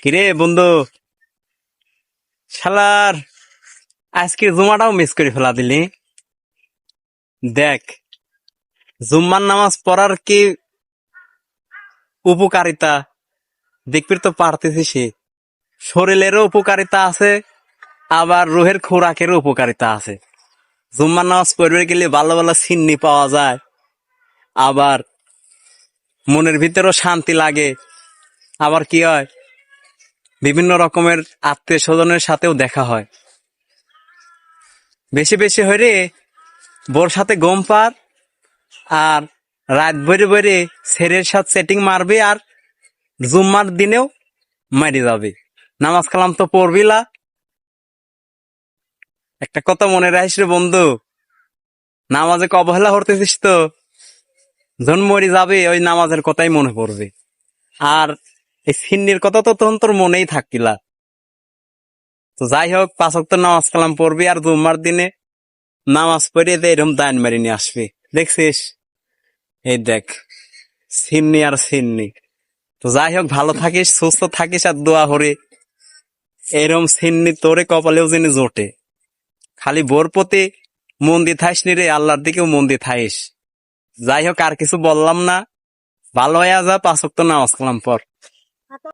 কিরে বন্ধু, শালার আজকে জুমাটাও মিস করে ফেলা দিলি। দেখ, জুম্মার নামাজ পড়ার কি উপকারিতা দেখবি তো পারতেছিস। শরীরেরও উপকারিতা আছে, আবার রুহের খোরাকেরও উপকারিতা আছে। জুম্মার নামাজ পড়বে গেলে ভালো ভালো সিন্নি পাওয়া যায়, আবার মনের ভিতরেও শান্তি লাগে। আবার কি হয়, বিভিন্ন রকমের আত্মীয় স্বজনের সাথেও দেখা হয়। বেশি বেশি হয়ে বোর সাথে গম পার, আর রাত ভরে ভরে ছেলের সাথে সেটিং মারবি, আর জুম্মার দিনেও মারি যাবে। নামাজ কালাম তো পড়বিলা। একটা কথা মনে রাখিস রে বন্ধু, নামাজে অবহেলা করতেছিস তো যখন মরি যাবে ওই নামাজের কথাই মনে পড়বে। আর এই সিন্নির কথা তো তখন তোর মনেই থাকতিলা। তো যাই হোক, 5 ওয়াক্ত নামাজ কালাম পড়বি, আর জুম্মার দিনে নামাজ পড়ে এরকম দান মারি নিয়ে আসবি। দেখছিস, এই দেখ, সিন্নি আর সিন্নি। তো যাই হোক, ভালো থাকিস, সুস্থ থাকিস, আর দোয়া করে এরম সিন্নি তোরে কপালেও যেন জোটে। খালি বোর প্রতি মন দিয়ে থাইস নি রে, আল্লাহর দিকেও মন দিয়ে থাইস। যাই হোক, আর কিছু বললাম না। ভালো হয়ে যা, 5 ওয়াক্ত নামাজ কালাম পড়।